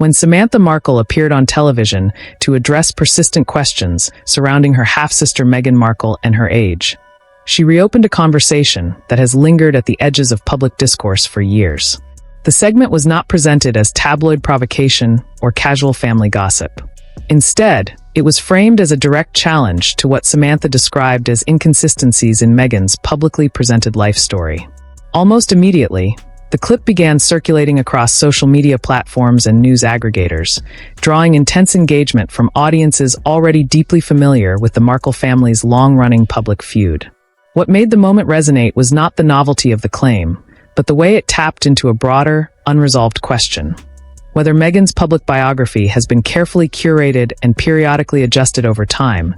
When Samantha Markle appeared on television to address persistent questions surrounding her half-sister Meghan Markle and her age, she reopened a conversation that has lingered at the edges of public discourse for years. The segment was not presented as tabloid provocation or casual family gossip. Instead, it was framed as a direct challenge to what Samantha described as inconsistencies in Meghan's publicly presented life story. Almost immediately, the clip began circulating across social media platforms and news aggregators, drawing intense engagement from audiences already deeply familiar with the Markle family's long-running public feud. What made the moment resonate was not the novelty of the claim, but the way it tapped into a broader, unresolved question: whether Meghan's public biography has been carefully curated and periodically adjusted over time,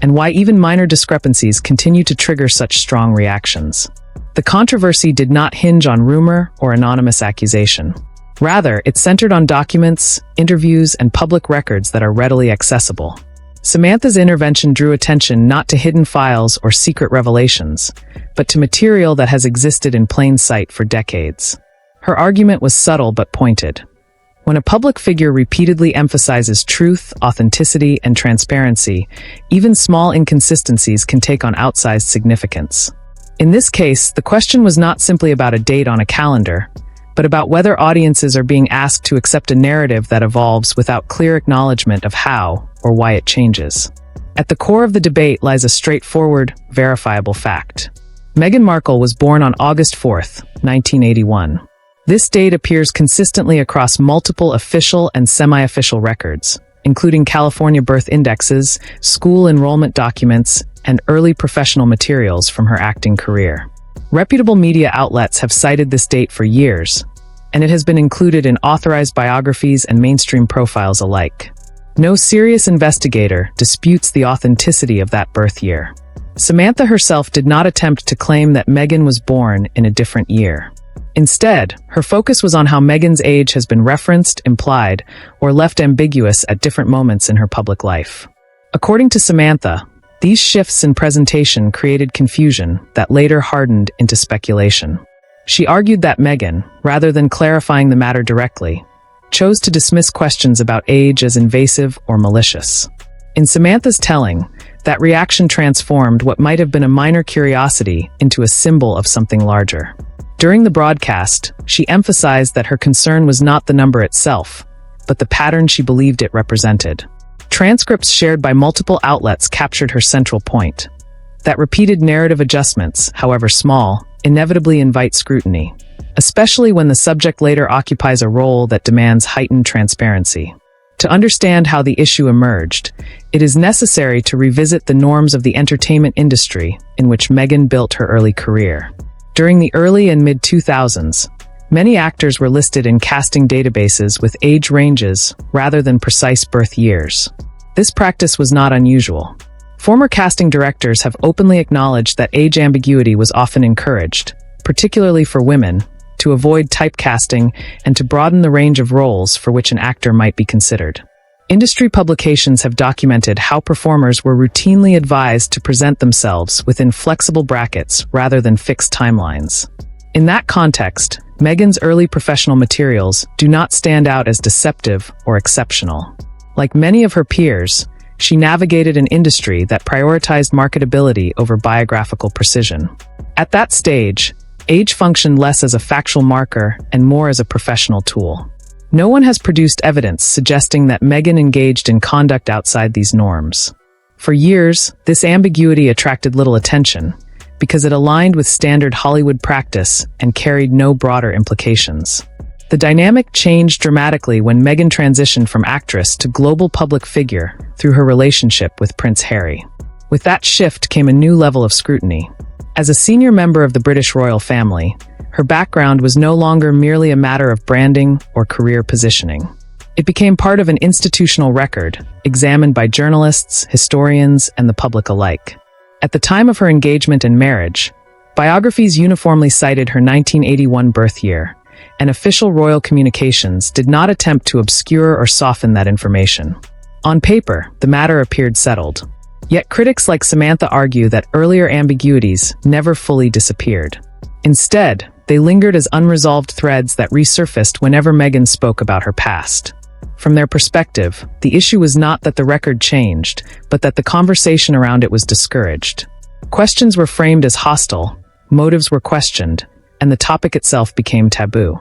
and why even minor discrepancies continue to trigger such strong reactions. The controversy did not hinge on rumor or anonymous accusation. Rather, it centered on documents, interviews, and public records that are readily accessible. Samantha's intervention drew attention not to hidden files or secret revelations, but to material that has existed in plain sight for decades. Her argument was subtle but pointed. When a public figure repeatedly emphasizes truth, authenticity, and transparency, even small inconsistencies can take on outsized significance. In this case, the question was not simply about a date on a calendar, but about whether audiences are being asked to accept a narrative that evolves without clear acknowledgement of how or why it changes. At the core of the debate lies a straightforward, verifiable fact. Meghan Markle was born on August 4, 1981. This date appears consistently across multiple official and semi-official records, including California birth indexes, school enrollment documents, and early professional materials from her acting career. Reputable media outlets have cited this date for years, and it has been included in authorized biographies and mainstream profiles alike. No serious investigator disputes the authenticity of that birth year. Samantha herself did not attempt to claim that Meghan was born in a different year. Instead, her focus was on how Meghan's age has been referenced, implied, or left ambiguous at different moments in her public life. According to Samantha, these shifts in presentation created confusion that later hardened into speculation. She argued that Meghan, rather than clarifying the matter directly, chose to dismiss questions about age as invasive or malicious. In Samantha's telling, that reaction transformed what might have been a minor curiosity into a symbol of something larger. During the broadcast, she emphasized that her concern was not the number itself, but the pattern she believed it represented. Transcripts shared by multiple outlets captured her central point: that repeated narrative adjustments, however small, inevitably invite scrutiny, especially when the subject later occupies a role that demands heightened transparency. To understand how the issue emerged, it is necessary to revisit the norms of the entertainment industry in which Meghan built her early career. During the early and mid-2000s, many actors were listed in casting databases with age ranges rather than precise birth years. This practice was not unusual. Former casting directors have openly acknowledged that age ambiguity was often encouraged, particularly for women, to avoid typecasting and to broaden the range of roles for which an actor might be considered. Industry publications have documented how performers were routinely advised to present themselves within flexible brackets rather than fixed timelines. In that context, Meghan's early professional materials do not stand out as deceptive or exceptional. Like many of her peers, she navigated an industry that prioritized marketability over biographical precision. At that stage, age functioned less as a factual marker and more as a professional tool. No one has produced evidence suggesting that Meghan engaged in conduct outside these norms. For years, this ambiguity attracted little attention, because it aligned with standard Hollywood practice and carried no broader implications. The dynamic changed dramatically when Meghan transitioned from actress to global public figure through her relationship with Prince Harry. With that shift came a new level of scrutiny. As a senior member of the British royal family, her background was no longer merely a matter of branding or career positioning. It became part of an institutional record, examined by journalists, historians, and the public alike. At the time of her engagement and marriage, biographies uniformly cited her 1981 birth year, and official royal communications did not attempt to obscure or soften that information. On paper, the matter appeared settled. Yet critics like Samantha argue that earlier ambiguities never fully disappeared. Instead, they lingered as unresolved threads that resurfaced whenever Meghan spoke about her past. From their perspective, the issue was not that the record changed, but that the conversation around it was discouraged. Questions were framed as hostile, motives were questioned, and the topic itself became taboo.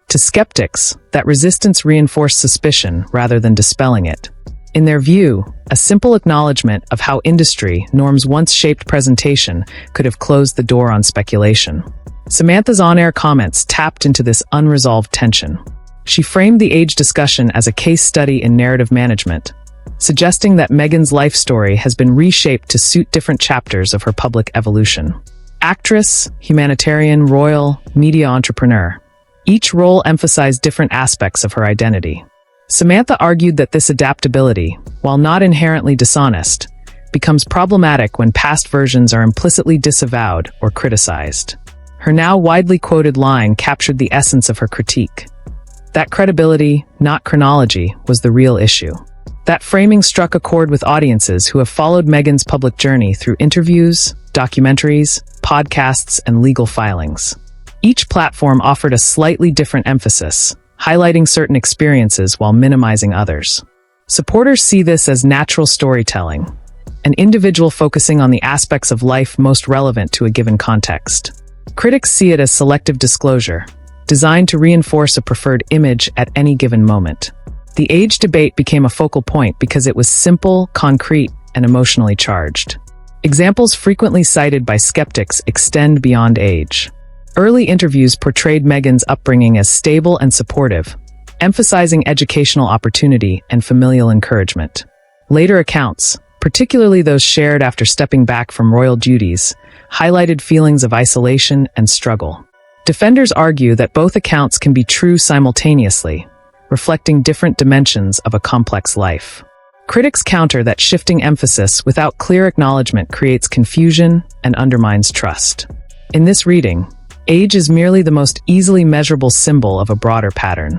To skeptics, that resistance reinforced suspicion rather than dispelling it. In their view, a simple acknowledgement of how industry norms once shaped presentation could have closed the door on speculation. Samantha's on-air comments tapped into this unresolved tension. She framed the age discussion as a case study in narrative management, suggesting that Meghan's life story has been reshaped to suit different chapters of her public evolution. Actress, humanitarian, royal, media entrepreneur. Each role emphasized different aspects of her identity. Samantha argued that this adaptability, while not inherently dishonest, becomes problematic when past versions are implicitly disavowed or criticized. Her now widely quoted line captured the essence of her critique. That credibility, not chronology, was the real issue. That framing struck a chord with audiences who have followed Meghan's public journey through interviews, documentaries, podcasts, and legal filings. Each platform offered a slightly different emphasis, highlighting certain experiences while minimizing others. Supporters see this as natural storytelling, an individual focusing on the aspects of life most relevant to a given context. Critics see it as selective disclosure, designed to reinforce a preferred image at any given moment. The age debate became a focal point because it was simple, concrete, and emotionally charged. Examples frequently cited by skeptics extend beyond age. Early interviews portrayed Meghan's upbringing as stable and supportive, emphasizing educational opportunity and familial encouragement. Later accounts, particularly those shared after stepping back from royal duties, highlighted feelings of isolation and struggle. Defenders argue that both accounts can be true simultaneously, reflecting different dimensions of a complex life. Critics counter that shifting emphasis without clear acknowledgement creates confusion and undermines trust. In this reading, age is merely the most easily measurable symbol of a broader pattern.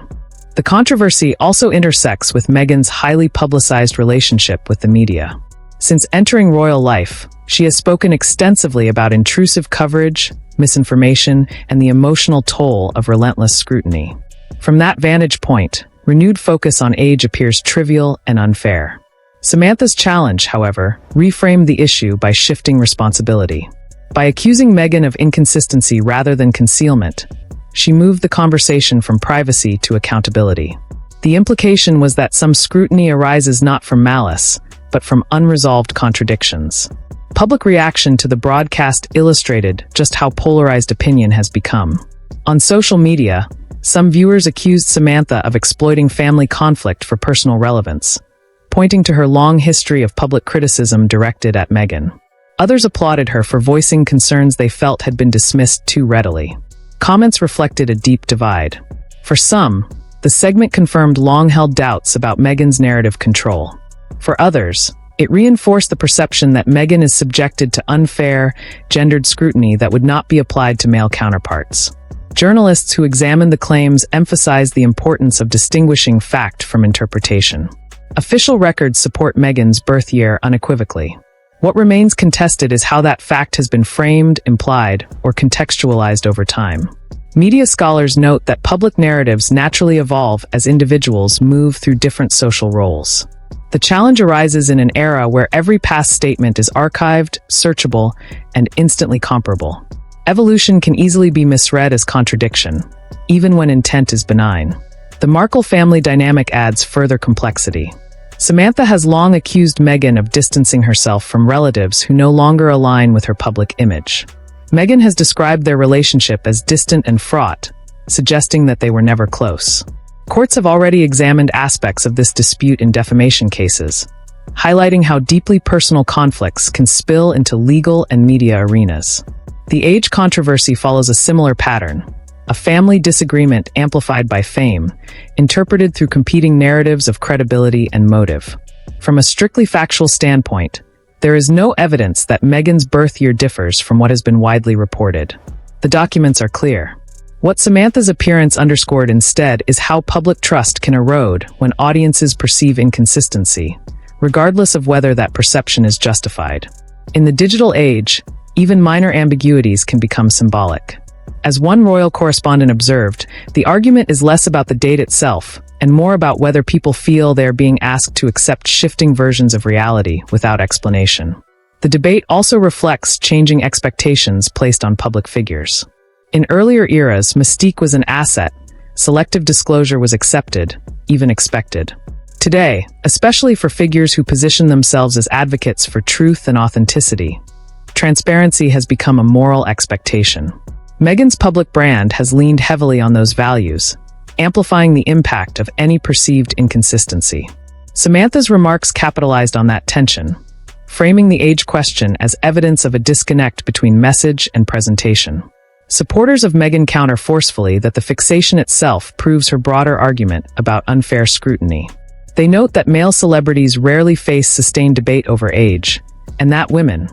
The controversy also intersects with Meghan's highly publicized relationship with the media. Since entering royal life, she has spoken extensively about intrusive coverage, misinformation, and the emotional toll of relentless scrutiny. From that vantage point, renewed focus on age appears trivial and unfair. Samantha's challenge, however, reframed the issue by shifting responsibility. By accusing Meghan of inconsistency rather than concealment, she moved the conversation from privacy to accountability. The implication was that some scrutiny arises not from malice, but from unresolved contradictions. Public reaction to the broadcast illustrated just how polarized opinion has become. On social media, some viewers accused Samantha of exploiting family conflict for personal relevance, pointing to her long history of public criticism directed at Meghan. Others applauded her for voicing concerns they felt had been dismissed too readily. Comments reflected a deep divide. For some, the segment confirmed long-held doubts about Meghan's narrative control. For others, it reinforced the perception that Meghan is subjected to unfair, gendered scrutiny that would not be applied to male counterparts. Journalists who examined the claims emphasized the importance of distinguishing fact from interpretation. Official records support Meghan's birth year unequivocally. What remains contested is how that fact has been framed, implied, or contextualized over time. Media scholars note that public narratives naturally evolve as individuals move through different social roles. The challenge arises in an era where every past statement is archived, searchable, and instantly comparable. Evolution can easily be misread as contradiction, even when intent is benign. The Markle family dynamic adds further complexity. Samantha has long accused Meghan of distancing herself from relatives who no longer align with her public image. Meghan has described their relationship as distant and fraught, suggesting that they were never close. Courts have already examined aspects of this dispute in defamation cases, highlighting how deeply personal conflicts can spill into legal and media arenas. The age controversy follows a similar pattern, a family disagreement amplified by fame, interpreted through competing narratives of credibility and motive. From a strictly factual standpoint, there is no evidence that Meghan's birth year differs from what has been widely reported. The documents are clear. What Samantha's appearance underscored instead is how public trust can erode when audiences perceive inconsistency, regardless of whether that perception is justified. In the digital age, even minor ambiguities can become symbolic. As one royal correspondent observed, the argument is less about the date itself, and more about whether people feel they are being asked to accept shifting versions of reality without explanation. The debate also reflects changing expectations placed on public figures. In earlier eras, mystique was an asset. Selective disclosure was accepted, even expected. Today, especially for figures who position themselves as advocates for truth and authenticity, transparency has become a moral expectation. Meghan's public brand has leaned heavily on those values, amplifying the impact of any perceived inconsistency. Samantha's remarks capitalized on that tension, framing the age question as evidence of a disconnect between message and presentation. Supporters of Meghan counter forcefully that the fixation itself proves her broader argument about unfair scrutiny. They note that male celebrities rarely face sustained debate over age, and that women,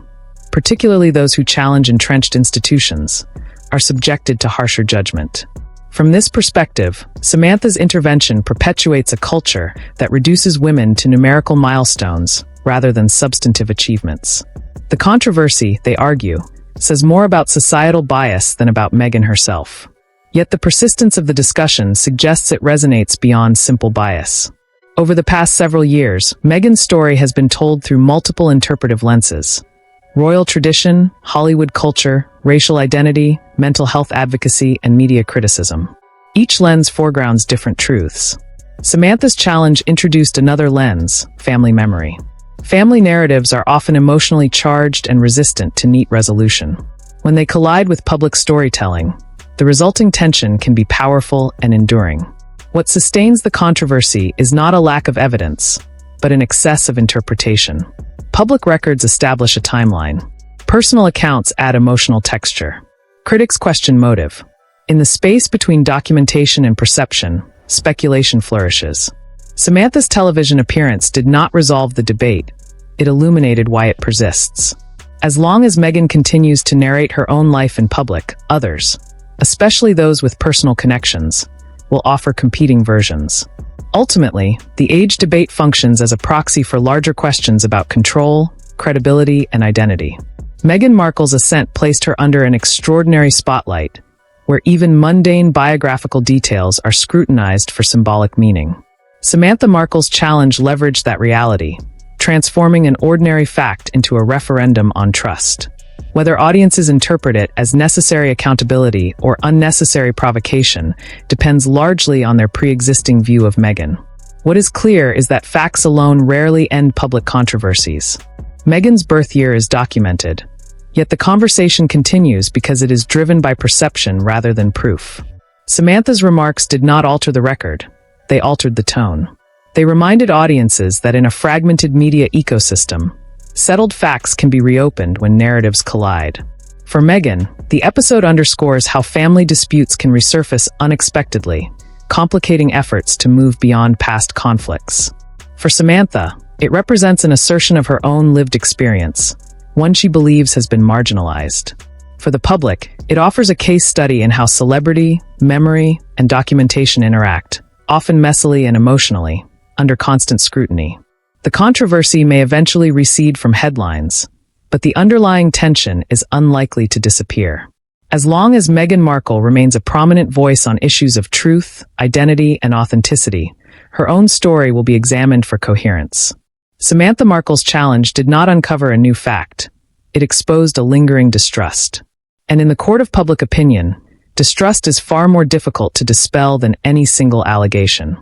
particularly those who challenge entrenched institutions, are subjected to harsher judgment. From this perspective, Samantha's intervention perpetuates a culture that reduces women to numerical milestones rather than substantive achievements. The controversy, they argue, says more about societal bias than about Meghan herself. Yet the persistence of the discussion suggests it resonates beyond simple bias. Over the past several years, Meghan's story has been told through multiple interpretive lenses: royal tradition, Hollywood culture, racial identity, mental health advocacy, and media criticism. Each lens foregrounds different truths. Samantha's challenge introduced another lens: family memory. Family narratives are often emotionally charged and resistant to neat resolution. When they collide with public storytelling, the resulting tension can be powerful and enduring. What sustains the controversy is not a lack of evidence, but an excess of interpretation. Public records establish a timeline. Personal accounts add emotional texture. Critics question motive. In the space between documentation and perception, speculation flourishes. Samantha's television appearance did not resolve the debate. It illuminated why it persists. As long as Meghan continues to narrate her own life in public, others, especially those with personal connections, will offer competing versions. Ultimately, the age debate functions as a proxy for larger questions about control, credibility, and identity. Meghan Markle's ascent placed her under an extraordinary spotlight, where even mundane biographical details are scrutinized for symbolic meaning. Samantha Markle's challenge leveraged that reality, transforming an ordinary fact into a referendum on trust. Whether audiences interpret it as necessary accountability or unnecessary provocation depends largely on their pre-existing view of Meghan. What is clear is that facts alone rarely end public controversies. Meghan's birth year is documented, yet the conversation continues because it is driven by perception rather than proof. Samantha's remarks did not alter the record. They altered the tone. They reminded audiences that in a fragmented media ecosystem, settled facts can be reopened when narratives collide. For Meghan, the episode underscores how family disputes can resurface unexpectedly, complicating efforts to move beyond past conflicts. For Samantha, it represents an assertion of her own lived experience, one she believes has been marginalized. For the public, it offers a case study in how celebrity, memory, and documentation interact, often messily and emotionally, under constant scrutiny. The controversy may eventually recede from headlines, but the underlying tension is unlikely to disappear. As long as Meghan Markle remains a prominent voice on issues of truth, identity, and authenticity, her own story will be examined for coherence. Samantha Markle's challenge did not uncover a new fact. It exposed a lingering distrust. And in the court of public opinion, distrust is far more difficult to dispel than any single allegation.